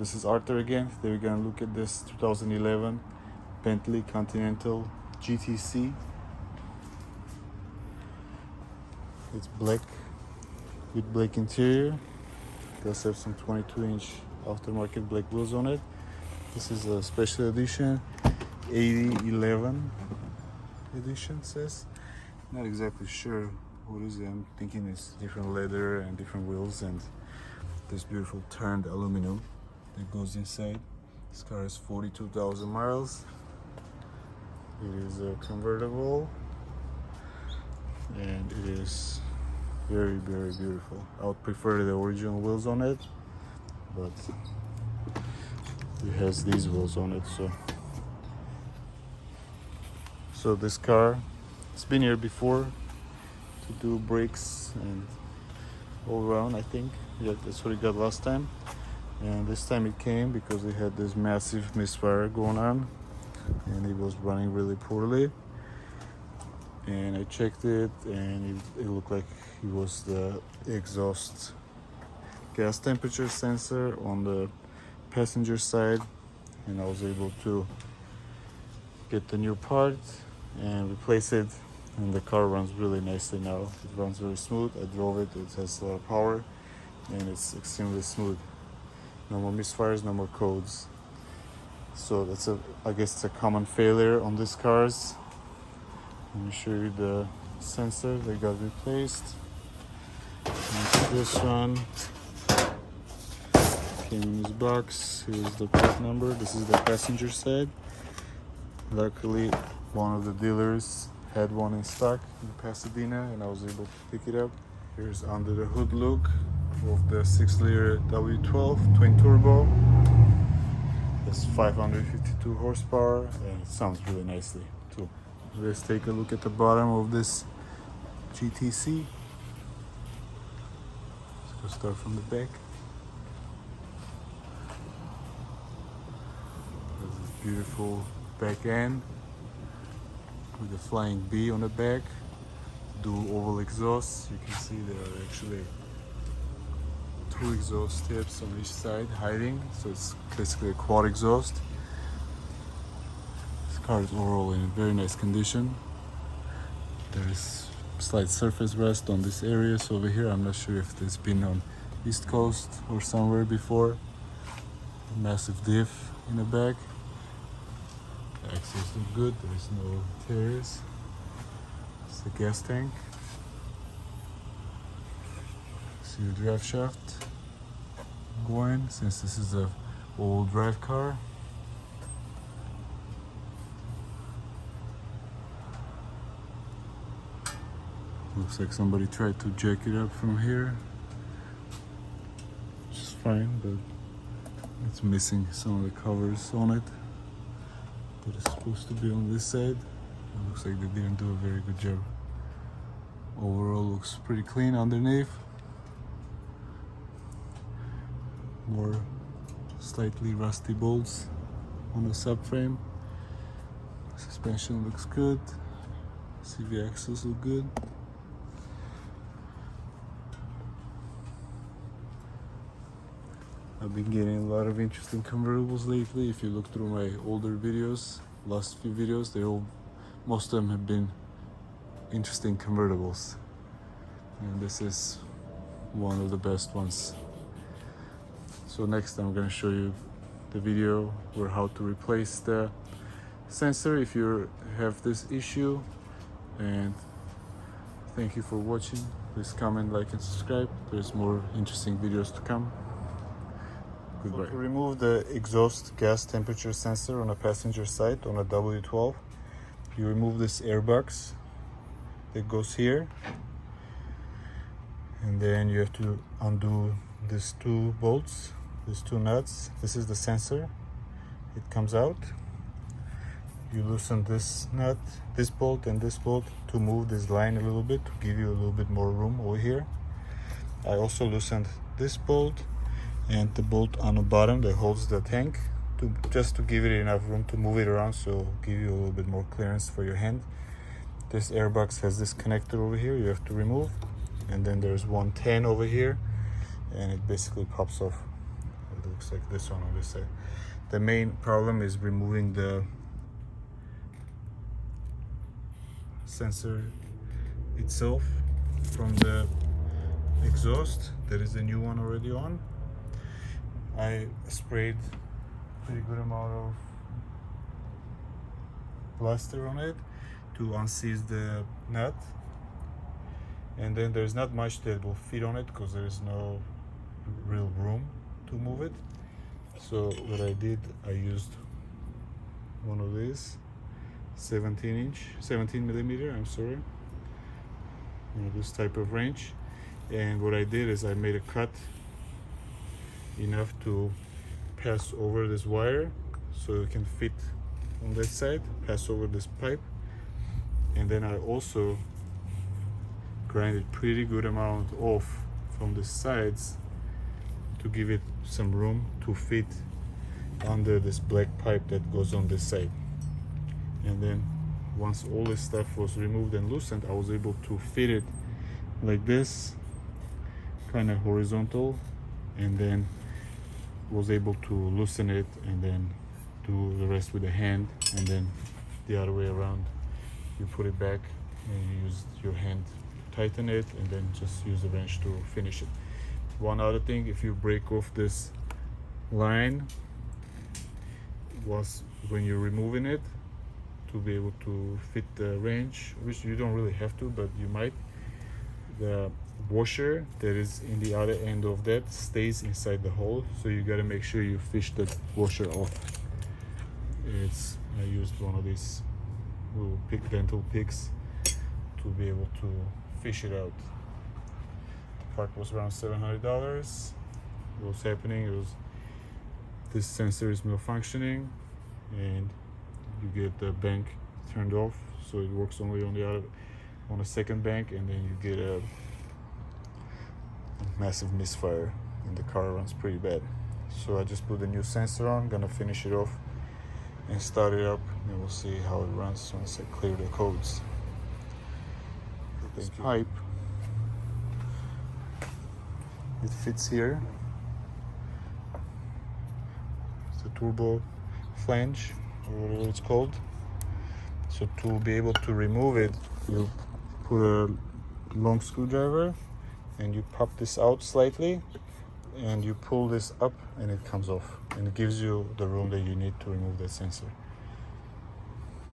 this is Arthur again. Today we're gonna look at this 2011 Bentley Continental GTC. It's black with black interior. It does have some 22-inch aftermarket black wheels on it. This is a special edition, 8011 edition says. Not exactly sure what is it. I'm thinking it's different leather and different wheels and this beautiful turned aluminum that goes inside. This car has 42,000 miles. It is a convertible and it is very beautiful. I would prefer the original wheels on it, but it has these wheels on it. So this car, it's been here before to do brakes and all around, I think. Yeah, that's what it got last time, and this time it came because it had this massive misfire going on and it was running really poorly, and I checked it and it looked like it was the exhaust gas temperature sensor on the passenger side, and I was able to get the new part and replace it, and the car runs really nicely now. It runs very smooth. I drove it. It has a lot of power and it's extremely smooth. No more misfires, no more codes. So I guess it's a common failure on these cars. Let me show you the sensor that got replaced. And this one came in this box. Here's the part number. This is the passenger side. Luckily, one of the dealers had one in stock in Pasadena and I was able to pick it up. Here's under the hood look of the 6-liter W12 twin turbo. It's 552 horsepower and it sounds really nicely too. Let's take a look at the bottom of this GTC. Let's go start from the back. There's this beautiful back end with the flying B on the back, dual oval exhaust. You can see there are actually 2 exhaust tips on each side hiding, so it's basically a quad exhaust. This car is overall in very nice condition. There's slight surface rust on this area, so over here I'm not sure if it's been on East Coast or somewhere before. Massive diff in the back. The axles look good, there's no tears. It's the gas tank. See the drive shaft going, since this is a all drive car. Looks like somebody tried to jack it up from here, which is fine, but it's missing some of the covers on it that is supposed to be on this side. It looks like they didn't do a very good job. Overall looks pretty clean underneath. More slightly rusty bolts on the subframe. Suspension looks good. CV axles look good. I've been getting a lot of interesting convertibles lately. If you look through my older videos, last few videos, most of them have been interesting convertibles, and this is one of the best ones. So next I'm going to show you the video where how to replace the sensor if you have this issue. And thank you for watching. Please comment, like and subscribe. There's more interesting videos to come. Goodbye. So to remove the exhaust gas temperature sensor on the passenger side on a W12, you remove this airbox that goes here, and then you have to undo these 2 bolts, these 2 nuts. This is the sensor. It comes out. You loosen this nut, this bolt and this bolt to move this line a little bit, to give you a little bit more room over here. I also loosened this bolt and the bolt on the bottom that holds the tank, just to give it enough room to move it around, so give you a little bit more clearance for your hand. This airbox has this connector over here you have to remove, and then there's 110 over here, and it basically pops off. looks like this one on this side. The main problem is removing the sensor itself from the exhaust. There is a new one already on. I sprayed pretty good amount of plaster on it to unseize the nut, and then there's not much that will fit on it because there is no real room to move it. So what I did, I used one of these 17 millimeter, I'm sorry, this type of wrench, and what I did is I made a cut enough to pass over this wire so it can fit on that side, pass over this pipe, and then I also grinded pretty good amount off from the sides to give it some room to fit under this black pipe that goes on this side. And then once all this stuff was removed and loosened, I was able to fit it like this, kind of horizontal, and then was able to loosen it and then do the rest with the hand, and then the other way around. You put it back and you use your hand to tighten it, and then just use the wrench to finish it. One other thing, if you break off this line, was when you're removing it, to be able to fit the wrench, which you don't really have to, but you might, the washer that is in the other end of that stays inside the hole, so you got to make sure you fish the washer off. I used one of these little dental picks to be able to fish it out. The part was around $700. What was happening, it was this sensor is malfunctioning, and you get the bank turned off, so it works only on the second bank, and then you get a massive misfire and the car runs pretty bad. So I just put the new sensor on, gonna finish it off and start it up, and we'll see how it runs once I clear the codes. This pipe, it fits here. It's a turbo flange, or whatever it's called. So to be able to remove it, you put a long screwdriver and you pop this out slightly, and you pull this up and it comes off, and it gives you the room that you need to remove the sensor.